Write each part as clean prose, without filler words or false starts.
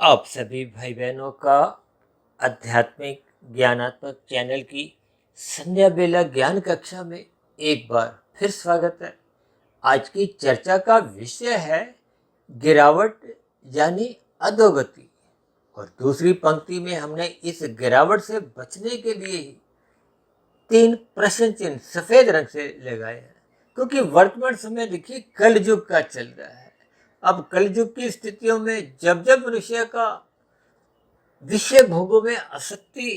आप सभी भाई बहनों का आध्यात्मिक ज्ञानात्मक चैनल की संध्या बेला ज्ञान कक्षा में एक बार फिर स्वागत है। आज की चर्चा का विषय है गिरावट यानी अधोगति। और दूसरी पंक्ति में हमने इस गिरावट से बचने के लिए ही 3 प्रश्न चिन्ह सफेद रंग से लगाए हैं, क्योंकि वर्तमान समय देखिए कलयुग का चल रहा है। अब कलयुग की स्थितियों में जब जब मनुष्य का विषय भोगों में आसक्ति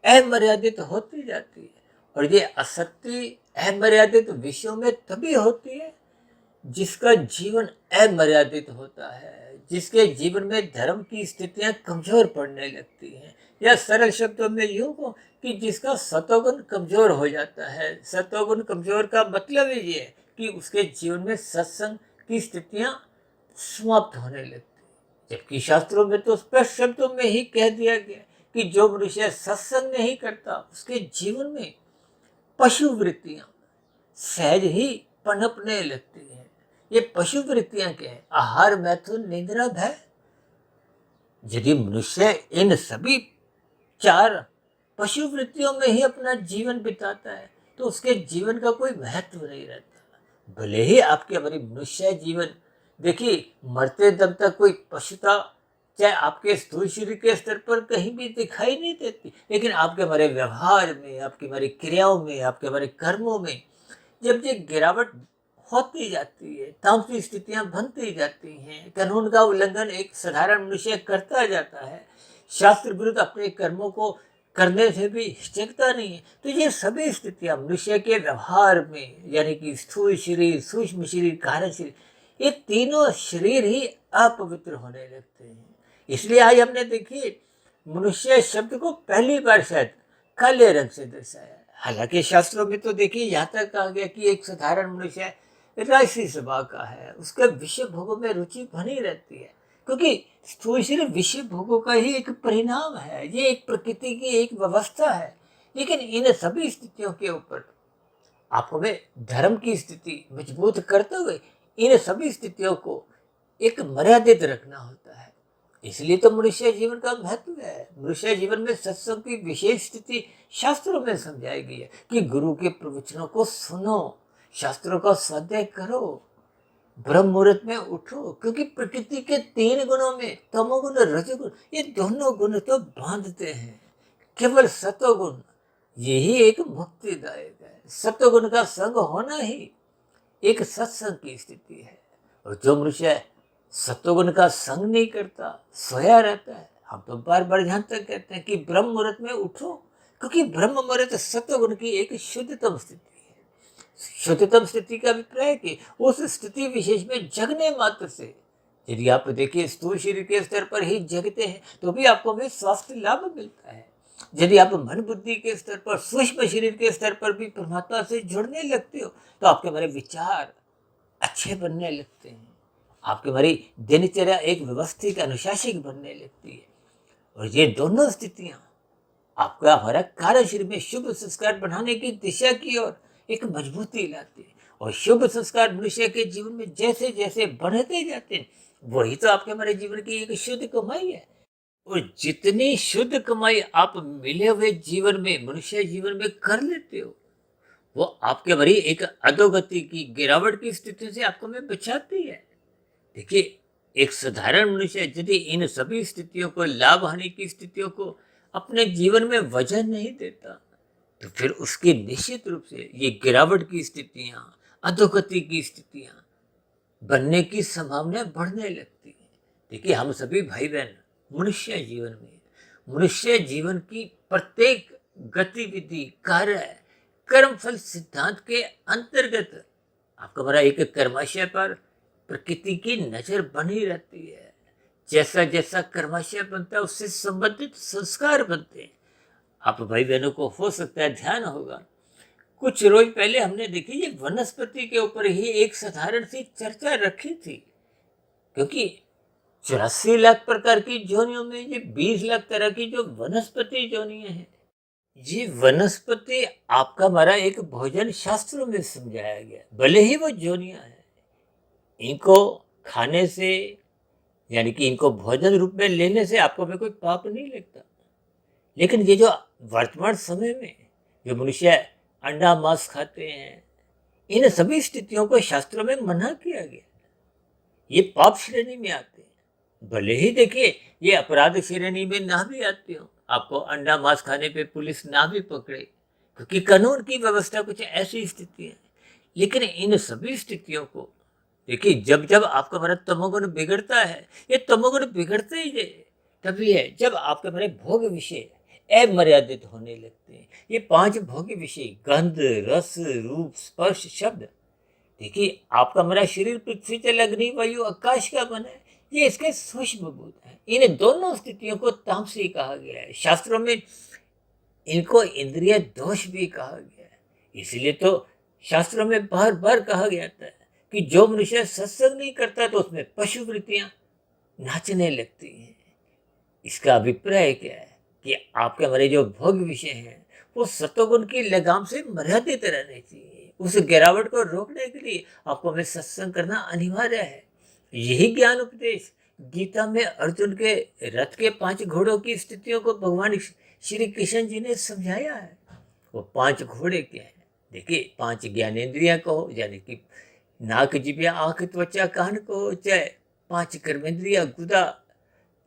अमर्यादित होती जाती है, और ये आसक्ति अमर्यादित विषयों में तभी होती है जिसका जीवन अमर्यादित होता है, जिसके जीवन में धर्म की स्थितियां कमजोर पड़ने लगती हैं, या सरल शब्दों में यूं को कि जिसका सतोगुण कमजोर हो जाता है। सतोगुण कमजोर का मतलब ये है कि उसके जीवन में सत्संग की स्थितियां समाप्त होने लगती, जबकि शास्त्रों में तो स्पष्ट शब्दों में ही कह दिया गया कि जो मनुष्य सत्संग नहीं करता उसके जीवन में पशु वृत्तियां सहज ही पनपने लगती हैं। ये पशु वृत्तियां क्या है? आहार, मैथुन, निद्रा, भय। यदि मनुष्य इन सभी 4 पशु वृत्तियों में ही अपना जीवन बिताता है तो उसके जीवन का कोई महत्व नहीं रहता। भले ही आपके हमारी मनुष्य जीवन देखिए मरते दम तक कोई पशुता चाहे आपके स्थूल शरीर के स्तर पर कहीं भी दिखाई नहीं देती, लेकिन आपके हमारे व्यवहार में, आपकी हमारी क्रियाओं में, आपके हमारे कर्मों में जब ये गिरावट होती जाती है, तामसिक स्थितियां बनती जाती हैं, कानून का उल्लंघन एक साधारण मनुष्य करता जाता है, शास्त्र विरुद्ध अपने कर्मों को करने से भी हिचकता नहीं है, तो ये सभी स्थितियां मनुष्य के व्यवहार में यानी कि स्थूल शरीर, सूक्ष्म शरीर, कारण शरीर, ये तीनों शरीर ही अपवित्र होने लगते हैं। इसलिए आज हमने देखिए मनुष्य शब्द को पहली बार शायद काले रंग से दर्शाया। हालांकि शास्त्रों में तो देखिए यहाँ तक कहा गया कि एक साधारण मनुष्य राजसी स्वभाव का है, उसके विषय भोगों में रुचि बनी रहती है, क्योंकि स्थूल शरीर विषय भोगों का ही एक परिणाम है, ये एक प्रकृति की एक व्यवस्था है। लेकिन इन सभी स्थितियों के ऊपर आपको में धर्म की स्थिति मजबूत करते हुए इन सभी स्थितियों को एक मर्यादित रखना होता है। इसलिए तो मनुष्य जीवन का महत्व है। मनुष्य जीवन में सत्संग की विशेष स्थिति शास्त्रों में समझाई गई है कि गुरु के प्रवचनों को सुनो, शास्त्रों का स्वाध्याय करो, ब्रह्म मुहूर्त में उठो, क्योंकि प्रकृति के 3 गुणों में तमोगुण, रजोगुण, ये दोनों गुण तो बांधते हैं। केवल सतोगुण यही एक मुक्तिदायक है। सतोगुण का संग होना ही एक सत्संग की स्थिति है। और जो मनुष्य सत्वगुण का संग नहीं करता, सोया रहता है, हम तो बार बार यहाँ तक कहते हैं कि ब्रह्म मुहूर्त में उठो, क्योंकि ब्रह्म मुहूर्त सत्वगुण की एक शुद्धतम स्थिति है। शुद्धतम स्थिति का अभिप्राय है कि उस स्थिति विशेष में जगने मात्र से, यदि आप देखिए स्थूल शरीर के स्तर पर ही जगते हैं तो भी आपको में स्वास्थ्य लाभ मिलता है। यदि आप मन बुद्धि के स्तर पर, सूक्ष्म शरीर के स्तर पर भी परमात्मा से जुड़ने लगते हो तो आपके हमारे विचार अच्छे बनने लगते हैं, आपकी हमारी दिनचर्या एक व्यवस्थित अनुशासित बनने लगती है। और ये दोनों स्थितियां आपका हमारा कार्य शरीर में शुभ संस्कार बढ़ाने की दिशा की ओर एक मजबूती लाती है। और शुभ संस्कार मनुष्य के जीवन में जैसे जैसे बढ़ते जाते हैं वही तो आपके हमारे जीवन की एक शुद्ध कमाई है। और जितनी शुद्ध कमाई आप मिले हुए जीवन में, मनुष्य जीवन में कर लेते हो, वो आपके हमारी एक अधोगति की, गिरावट की स्थिति से आपको में बचाती है। देखिए एक साधारण मनुष्य यदि इन सभी स्थितियों को, लाभ हानि की स्थितियों को अपने जीवन में वजन नहीं देता तो फिर उसकी निश्चित रूप से ये गिरावट की स्थितियां, अधोगति की स्थितियां बनने की संभावना बढ़ने लगती है। देखिए हम सभी भाई बहन मनुष्य जीवन में, मनुष्य जीवन की प्रत्येक गतिविधि, कार्य, कर्मफल सिद्धांत के अंतर्गत आपका हमारा एक कर्माशय पर प्रकृति की नजर बनी रहती है। जैसा जैसा कर्माशय बनता है उससे संबंधित संस्कार बनते हैं। आप भाई बहनों को हो सकता है ध्यान होगा, कुछ रोज पहले हमने देखी ये वनस्पति के ऊपर ही एक साधारण सी चर्चा रखी थी, क्योंकि 84 लाख प्रकार की जोनियों में ये 20 लाख तरह की जो वनस्पति जोनियां हैं, ये वनस्पति आपका हमारा एक भोजन शास्त्रों में समझाया गया। भले ही वो जोनियां हैं, इनको खाने से यानी कि इनको भोजन रूप में लेने से आपको में कोई पाप नहीं लगता। लेकिन ये जो वर्तमान समय में जो मनुष्य अंडा मांस खाते हैं, इन सभी स्थितियों को शास्त्रों में मना किया गया। ये पाप श्रेणी में आते हैं। भले ही देखिए ये अपराध श्रेणी में ना भी आते हो, आपको अंडा मांस खाने पे पुलिस ना भी पकड़े, क्योंकि कानून की व्यवस्था कुछ ऐसी स्थिति है। लेकिन इन सभी स्थितियों को देखिए, जब जब आपका हमारा तमोगुण बिगड़ता है, ये तमोगुण बिगड़ते ही तभी है जब आपके हमारे भोग विषय अमर्यादित होने लगते हैं। ये 5 भोग विषय गंध, रस, रूप, स्पर्श, शब्द, देखिए आपका हमारा शरीर पृथ्वी जल अग्नि वायु आकाश का बना है, ये इसके सूक्ष्म भूत है। इन दोनों स्थितियों को तामसी कहा गया है। शास्त्रों में इनको इंद्रिय दोष भी कहा गया है। इसलिए तो शास्त्रों में बार बार कहा गया था कि जो मनुष्य सत्संग नहीं करता तो उसमें पशु वृत्तियां नाचने लगती हैं। इसका अभिप्राय क्या है कि आपके हमारे जो भोग विषय हैं वो सत्वगुण की लगाम से मर्यादित रहने चाहिए। उस गिरावट को रोकने के लिए आपको हमें सत्संग करना अनिवार्य है। यही ज्ञान उपदेश गीता में अर्जुन के रथ के 5 घोड़ों की स्थितियों को भगवान श्री कृष्ण जी ने समझाया है। वो 5 घोड़े क्या है? देखिए 5 ज्ञानेंद्रियां कहो, यानी कि नाक, जिभ्या, आंख, त्वचा, कान को, चाहे 5 कर्मेंद्रिया, गुदा,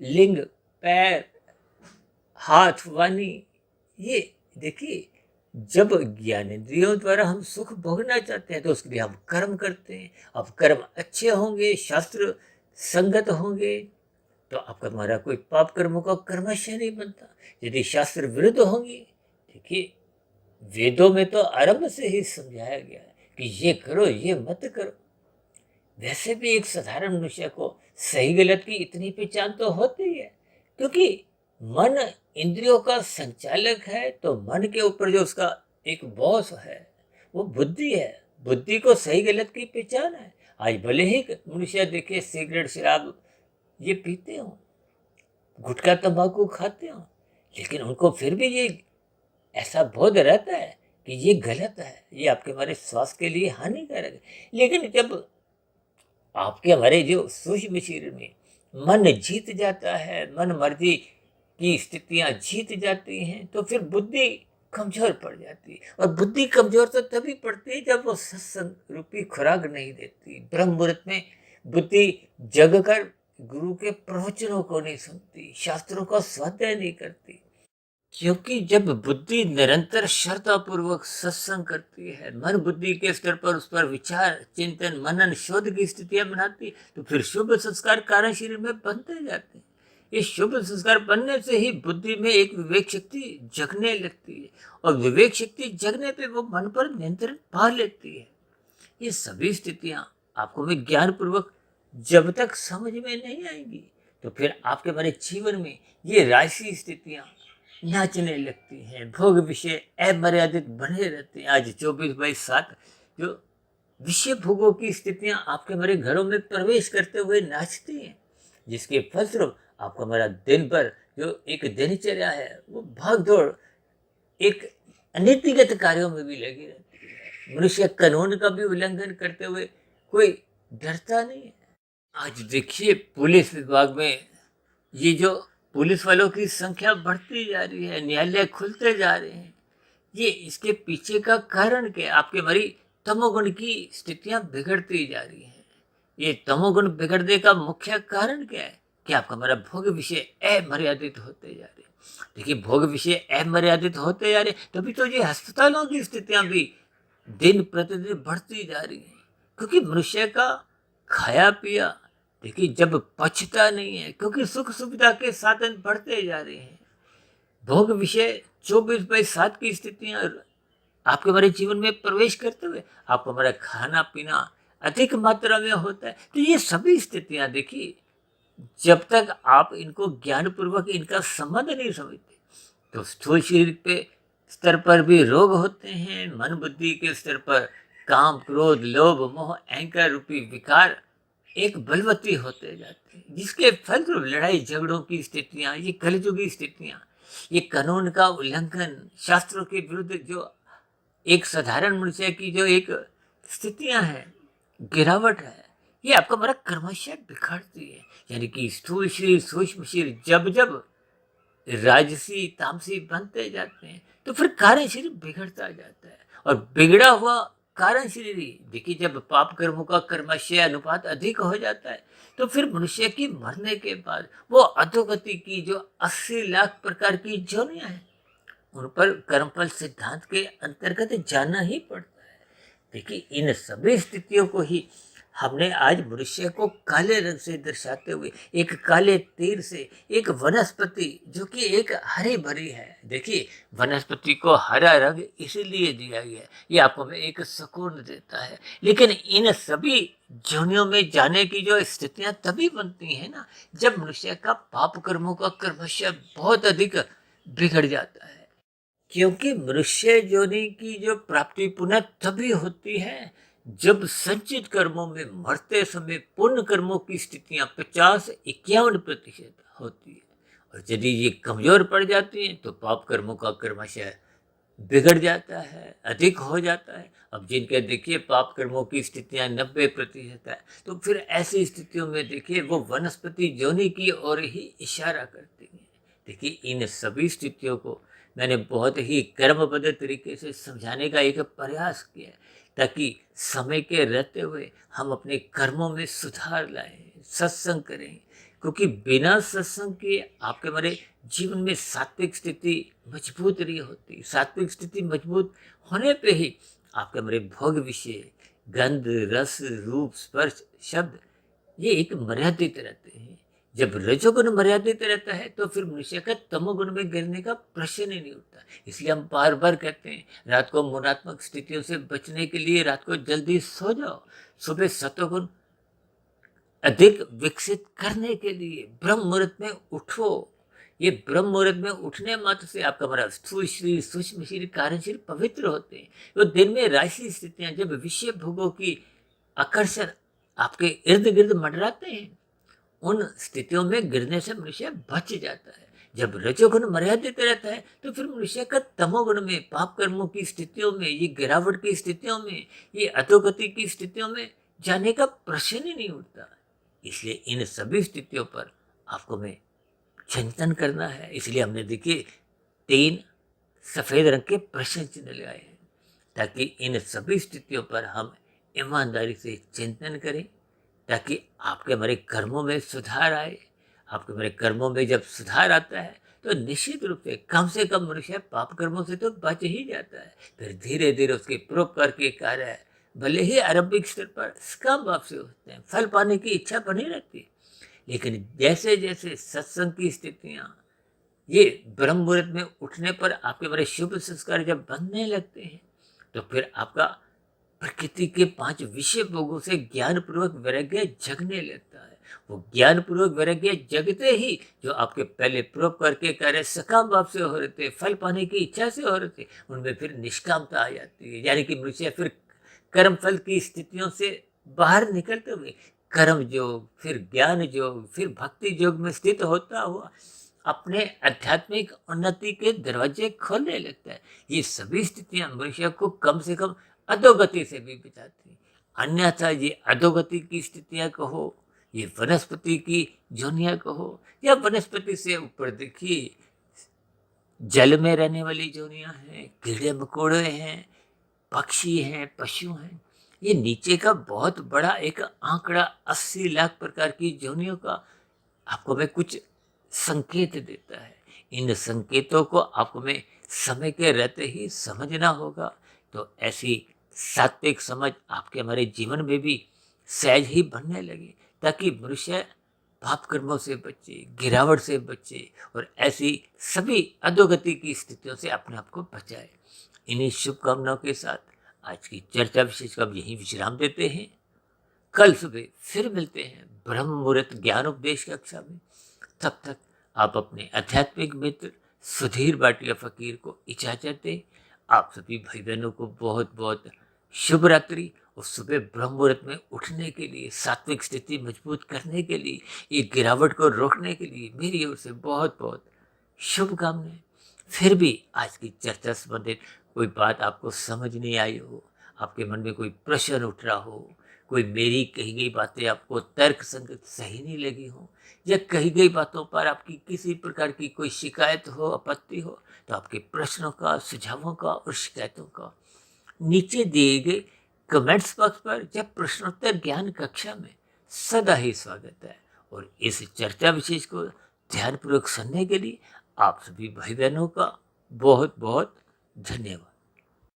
लिंग, पैर, हाथ, वाणी, ये देखिए जब ज्ञानेंद्रियों द्वारा हम सुख भोगना चाहते हैं तो उसके लिए हम कर्म करते हैं। अब कर्म अच्छे होंगे, शास्त्र संगत होंगे, तो आपका हमारा कोई पाप कर्मों का कर्मशय नहीं बनता। यदि शास्त्र विरुद्ध होंगे, देखिए वेदों में तो आरंभ से ही समझाया गया है कि ये करो ये मत करो। वैसे भी एक साधारण मनुष्य को सही गलत की इतनी पहचान तो होती है, क्योंकि मन इंद्रियों का संचालक है, तो मन के ऊपर जो उसका एक बॉस है वो बुद्धि है। बुद्धि को सही गलत की पहचान है। आज भले ही मनुष्य देखिए सिगरेट शराब ये पीते हो, गुटखा तंबाकू खाते हो, लेकिन उनको फिर भी ये ऐसा बोध रहता है कि ये गलत है, ये आपके हमारे स्वास्थ्य के लिए हानिकारक है। लेकिन जब आपके हमारे जो सूक्ष्म शरीर में मन जीत जाता है, मन मर्जी की स्थितियां जीत जाती हैं, तो फिर बुद्धि कमजोर पड़ जाती है। और बुद्धि कमजोर तो तभी पड़ती है जब वो सत्संग रूपी खुराक नहीं देती। ब्रह्म मुहूर्त में बुद्धि जग कर गुरु के प्रवचनों को नहीं सुनती, शास्त्रों का स्वाध्याय नहीं करती। क्योंकि जब बुद्धि निरंतर श्रद्धापूर्वक सत्संग करती है, मन बुद्धि के स्तर पर उस पर विचार, चिंतन, मनन, शोध की स्थितियां बनाती, तो फिर शुभ संस्कार कारण शरीर में बनते जाते हैं। इस शुभ संस्कार बनने से ही बुद्धि में एक विवेक शक्ति जगने लगती है, और विवेक शक्ति जगने पे वो मन पर नियंत्रण पा लेती है। ये सभी स्थितियां आपको में ज्ञान पूर्वक जब तक समझ में नहीं आएंगी, तो फिर आपके हमारे जीवन में ये राशि स्थितियां नाचने लगती हैं। भोग विषय अमर्यादित बने रहते हैं। आज 24/7 जो विषय भोगों की स्थितियां आपके हमारे घरों में प्रवेश करते हुए नाचती हैं, जिसके फलस्वरूप आपका हमारा दिन भर जो एक दिनचर्या है वो भाग दौड़ एक अनीतिगत कार्यों में भी लगी रहती है। मनुष्य कानून का भी उल्लंघन करते हुए कोई डरता नहीं है। आज देखिए पुलिस विभाग में ये जो पुलिस वालों की संख्या बढ़ती जा रही है, न्यायालय खुलते जा रहे हैं, ये इसके पीछे का कारण क्या है? आपके हमारी तमोगुण की स्थितियां बिगड़ती जा रही हैं। ये तमोगुण बिगड़ने का मुख्य कारण क्या है कि आपका हमारा भोग विषय अमर्यादित होते जा रहे हैं। देखिए भोग विषय अमर्यादित होते जा रहे हैं, तभी तो ये अस्पतालों की स्थितियां भी दिन प्रतिदिन बढ़ती जा रही हैं। क्योंकि मनुष्य का खाया पिया देखिए जब पचता नहीं है, क्योंकि सुख सुविधा के साधन बढ़ते जा रहे हैं, भोग विषय 24/7 की स्थितियां आपके हमारे जीवन में प्रवेश करते हुए आपको हमारा खाना पीना अधिक मात्रा में होता है। तो ये सभी स्थितियां देखिए जब तक आप इनको ज्ञान पूर्वक इनका संबंध नहीं समझते, तो स्थूल शरीर पे स्तर पर भी रोग होते हैं। मन बुद्धि के स्तर पर काम, क्रोध, लोभ, मोह, अहंकार रूपी विकार एक बलवती होते जाते हैं, जिसके फलस्वरूप लड़ाई झगड़ों की स्थितियां, ये कलयुगी स्थितियां, ये कानून का उल्लंघन, शास्त्रों के विरुद्ध जो एक साधारण मनुष्य की जो एक स्थितियां हैं, गिरावट है, ये आपका हमारा कर्मशय बिखरती है। यानी कि स्थूल शरीर, सूक्ष्म शरीर जब जब राजसी तामसी बनते जाते हैं तो फिर कारण शरीर बिगड़ता जाता है। और बिगड़ा हुआ कारण शरीर ही देखिए, जब पाप कर्मों का कर्मशय अनुपात अधिक हो जाता है तो फिर मनुष्य की मरने के बाद वो अधोगति की जो 80 लाख प्रकार की योनियां हैं उन पर कर्मफल सिद्धांत के अंतर्गत जाना ही पड़ता है। देखिए, इन सभी स्थितियों को ही हमने आज मनुष्य को काले रंग से दर्शाते हुए एक काले तीर से एक वनस्पति जो कि एक हरी भरी है। देखिए, वनस्पति को हरा रंग इसीलिए दिया गया है, ये आपको हमें एक सुकून देता है। लेकिन इन सभी जोनियों में जाने की जो स्थितियां तभी बनती हैं ना, जब मनुष्य का पाप कर्मों का कर्मशय बहुत अधिक बिगड़ जाता है। क्योंकि मनुष्य योनि की जो प्राप्ति पुनः तभी होती है जब संचित कर्मों में मरते समय पुण्य कर्मों की स्थितियां 50-51% होती है। और यदि ये कमजोर पड़ जाती हैं तो पाप कर्मों का कर्मशय बिगड़ जाता है, अधिक हो जाता है। अब जिनके देखिए पाप कर्मों की स्थितियां 90% है तो फिर ऐसी स्थितियों में देखिए वो वनस्पति योनि की ओर ही इशारा करती है। देखिए, इन सभी स्थितियों को मैंने बहुत ही कर्मबद्ध तरीके से समझाने का एक प्रयास किया है, ताकि समय के रहते हुए हम अपने कर्मों में सुधार लाएं, सत्संग करें। क्योंकि बिना सत्संग के आपके हमारे जीवन में सात्विक स्थिति मजबूत नहीं होती। सात्विक स्थिति मजबूत होने पे ही आपके हमारे भोग विषय, गंध, रस, रूप, स्पर्श, शब्द ये एक मर्यादित रहते हैं। जब रजोगुण मर्यादित रहता है तो फिर मनुष्य का तमोगुण में गिरने का प्रश्न ही नहीं उठता। इसलिए हम बार बार कहते हैं रात को मुनात्मक स्थितियों से बचने के लिए रात को जल्दी सो जाओ, सुबह सतोगुण अधिक विकसित करने के लिए ब्रह्म मुहूर्त में उठो। ये ब्रह्म मुहूर्त में उठने मात्र से आपका हमारा स्थूल शरीर, सूक्ष्म शरीर, कारण शरीर पवित्र होते हैं। वो दिन में राशि स्थितियां जब विषय भोगों की आकर्षण आपके इर्द गिर्द मंडराते हैं उन स्थितियों में गिरने से मनुष्य बच जाता है। जब रजोगुण मर्यादित रहता है तो फिर मनुष्य का तमोगुण में, पाप कर्मों की स्थितियों में, ये गिरावट की स्थितियों में, ये अधोगति की स्थितियों में जाने का प्रश्न ही नहीं उठता। इसलिए इन सभी स्थितियों पर आपको में चिंतन करना है। इसलिए हमने देखिए 3 सफेद रंग के प्रश्न चिन्ह लगाए हैं, ताकि इन सभी स्थितियों पर हम ईमानदारी से चिंतन करें, ताकि आपके हमारे कर्मों में सुधार आए। आपके हमारे कर्मों में जब सुधार आता है तो निश्चित रूप से कम मनुष्य पाप कर्मों से तो बच ही जाता है। फिर धीरे धीरे उसके परोपकार के कार्य भले ही आरंभिक स्तर पर स्कम भाव से होते हैं, फल पाने की इच्छा बनी रहती है। लेकिन जैसे जैसे सत्संग की स्थितियां, ये ब्रह्म मुहूर्त में उठने पर आपके बड़े शुभ संस्कार जब बनने लगते हैं तो फिर आपका प्रकृति के 5 विषय भोगों से ज्ञान पूर्वक वैराग्य जगने लगता है। वो ज्ञान पूर्वक वैराग्य जगते ही जो आपके पहले परोपकार के कार्य सकाम भाव से हो रहे थे, फल पाने की इच्छा से हो रहे थे, उनमें फिर निष्कामता आ जाती है। यानी कि मनुष्य फिर कर्म फल की स्थितियों से बाहर निकलते हुए कर्म योग, फिर ज्ञान योग, फिर भक्ति योग में स्थित होता हुआ अपने आध्यात्मिक उन्नति के दरवाजे खोलने लगता है। ये सभी स्थितियां मनुष्य को कम से कम अधोगति से भी बचाती है। अन्यथा ये अधोगति की स्थितियां कहो, ये वनस्पति की जोनियां कहो, या वनस्पति से ऊपर देखिए जल में रहने वाली जोनियां हैं, कीड़े मकोड़े हैं, पक्षी हैं, पशु हैं। ये नीचे का बहुत बड़ा एक आंकड़ा 80 लाख प्रकार की जोनियों का आपको मैं कुछ संकेत देता है। इन संकेतों को आपको में समय के रहते ही समझना होगा। तो ऐसी सात्विक समझ आपके हमारे जीवन में भी सहज ही बनने लगे, ताकि मनुष्य पाप कर्मों से बचे, गिरावट से बचे और ऐसी सभी अधोगति की स्थितियों से अपने आप को बचाए। इन्हीं शुभकामनाओं के साथ आज की चर्चा विशेष का यहीं विश्राम देते हैं। कल सुबह फिर मिलते हैं ब्रह्म मुहूर्त ज्ञान उपदेश कक्षा में। तब तक आप अपने आध्यात्मिक मित्र सुधीर भाटिया फकीर को इजाजत दें। आप सभी भाई बहनों को बहुत बहुत शुभ रात्रि। और सुबह ब्रह्म मुहूर्त में उठने के लिए, सात्विक स्थिति मजबूत करने के लिए, ये गिरावट को रोकने के लिए मेरी ओर से बहुत बहुत शुभकामनाएं। फिर भी आज की चर्चा संबंधित कोई बात आपको समझ नहीं आई हो, आपके मन में कोई प्रश्न उठ रहा हो, कोई मेरी कही गई बातें आपको तर्क संगत सही नहीं लगी हो, या कही गई बातों पर आपकी किसी प्रकार की कोई शिकायत हो, आपत्ति हो, तो आपके प्रश्नों का, सुझावों का और शिकायतों का नीचे दिए गए कमेंट्स बॉक्स पर या प्रश्नोत्तर ज्ञान कक्षा में सदा ही स्वागत है। और इस चर्चा विशेष को ध्यानपूर्वक सुनने के लिए आप सभी भाई बहनों का बहुत बहुत धन्यवाद।